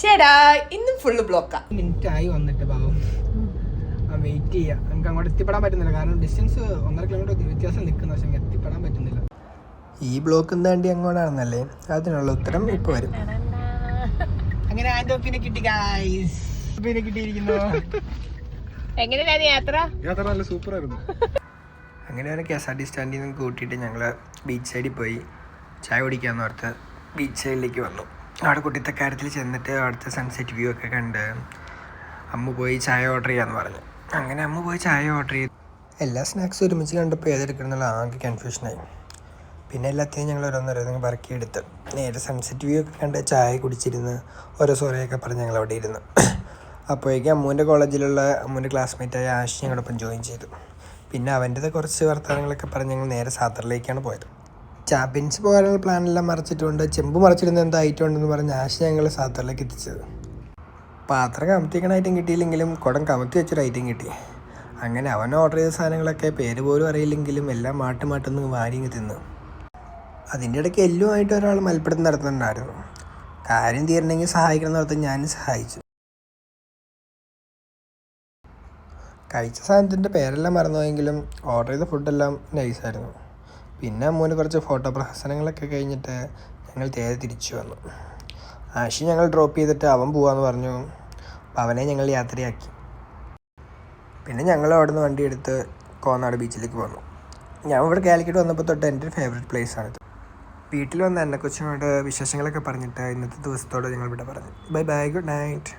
ശരിടാ, ഇന്നും full ബ്ലോക്കാ. Minute ആയി വന്നിട്ട് പാവം വെയിറ്റ് ചെയ്യാം. നമുക്ക് അങ്ങോട്ട് എത്തിപ്പെടാൻ പറ്റുന്നില്ല, കാരണം ഡിസ്റ്റൻസ് 1.5 കിലോമീറ്റർ വ്യത്യാസം നിൽക്കുന്ന, പക്ഷെ എത്തിപ്പെടാൻ പറ്റുന്നില്ല. ഈ ബ്ലോക്ക് എന്താണ്ടി അങ്ങോട്ടാണെന്നല്ലേ, അതിനുള്ള ഉത്തരം ഇപ്പൊ വരും. അങ്ങനെ ആൻഡോപ്പിനെ കിട്ടി ഗൈസ്, കിട്ടിയിരിക്കുന്നു. എങ്ങനെയായിരുന്നു യാത്ര? യാത്ര നല്ല സൂപ്പർ ആയിരുന്നു. അങ്ങനെ ഒരു KSRTC സ്റ്റാൻഡിൽ നിന്ന് കൂട്ടിയിട്ട് ഞങ്ങൾ ബീച്ച് സൈഡിൽ പോയി ചായ കുടിക്കാമെന്ന് ഓർത്ത് ബീച്ച് സൈഡിലേക്ക് വന്നു. അവിടെ കുട്ടിത്തക്കാരത്തിൽ ചെന്നിട്ട് അവിടുത്തെ സൺസെറ്റ് വ്യൂ ഒക്കെ കണ്ട് അമ്മ പോയി ചായ ഓർഡർ ചെയ്യാമെന്ന് പറഞ്ഞു. അങ്ങനെ അമ്മ പോയി ചായ ഓർഡർ ചെയ്തു. എല്ലാ സ്നാക്സും ഒരുമിച്ച് കണ്ടപ്പോൾ ഏതെടുക്കണം എന്നുള്ള ആകെ കൺഫ്യൂഷനായി. പിന്നെ എല്ലാத்தைയും ഞങ്ങൾ ഓരോന്നോരോന്ന് പറക്കിയെടുത്ത് നേരെ സൺസെറ്റ് വ്യൂ ഒക്കെ കണ്ട് ചായ കുടിച്ചിരുന്ന് ഓരോ സോറയൊക്കെ പറഞ്ഞ് ഞങ്ങൾ അവിടെ ഇരുന്നു. അപ്പോഴേക്കും അമ്മൂൻ്റെ കോളേജിലുള്ള അമ്മൂൻ്റെ ക്ലാസ്മേറ്റായ ആഷ് ഞങ്ങളോടൊപ്പം ജോയിൻ ചെയ്തു. പിന്നെ അവൻ്റെത് കുറച്ച് വർത്തമാനങ്ങളൊക്കെ പറഞ്ഞ് ഞങ്ങൾ നേരെ സാത്തറിലേക്കാണ് പോയത്. ചാമ്പ്യൻസ് പോകാനുള്ള പ്ലാനെല്ലാം മറച്ചിട്ടുണ്ട്, ചെമ്പ് മറച്ചിടുന്ന എന്താ ഐറ്റം ഉണ്ടെന്ന് പറഞ്ഞ് ആശ ഞങ്ങൾ സാത്തറിലേക്ക് എത്തിച്ചത്. പാത്രം കമത്തിക്കണ ഐറ്റം കിട്ടിയില്ലെങ്കിലും കുടം കമത്തി വെച്ചൊരു ഐറ്റം കിട്ടി. അങ്ങനെ അവൻ ഓർഡർ ചെയ്ത സാധനങ്ങളൊക്കെ പേര് പോലും അറിയില്ലെങ്കിലും എല്ലാം മാട്ടുന്ന് വാരിങ്ങ് തിന്നു. അതിൻ്റെ ഇടയ്ക്ക് എല്ലുമായിട്ട് ഒരാൾ മൽപ്പിടുത്തം നടത്തുന്നുണ്ടായിരുന്നു. കാര്യം തീരണമെങ്കിൽ സഹായിക്കണം എന്നോർത്ത് ഞാനും സഹായിച്ചു. കഴിച്ച സാധനത്തിൻ്റെ പേരെല്ലാം മറന്നുപോയെങ്കിലും ഓർഡർ ചെയ്ത ഫുഡെല്ലാം നൈസായിരുന്നു. പിന്നെ അമ്മൂന് കുറച്ച് ഫോട്ടോ പ്രഹസനങ്ങളൊക്കെ കഴിഞ്ഞിട്ട് ഞങ്ങൾ നേരെ തിരിച്ചു വന്നു. ആഷി ഞങ്ങൾ ഡ്രോപ്പ് ചെയ്തിട്ട് അവൻ പോവാന്ന് പറഞ്ഞു. അപ്പം അവനെ ഞങ്ങൾ യാത്രയാക്കി. പിന്നെ ഞങ്ങൾ അവിടെ നിന്ന് വണ്ടി എടുത്ത് കോന്നാട് ബീച്ചിലേക്ക് പോന്നു. ഞാൻ ഇവിടെ കാലിക്കറ്റ് വന്നപ്പോൾ തൊട്ട് എൻ്റെ ഒരു ഫേവറേറ്റ് പ്ലേസാണിത്. വീട്ടിൽ വന്ന് എന്നെക്കുറിച്ചുകൊണ്ട് വിശേഷങ്ങളൊക്കെ പറഞ്ഞിട്ട് ഇന്നത്തെ ദിവസത്തോടെ ഞങ്ങൾ ഇവിടെ പറഞ്ഞു. Bye bye, good night.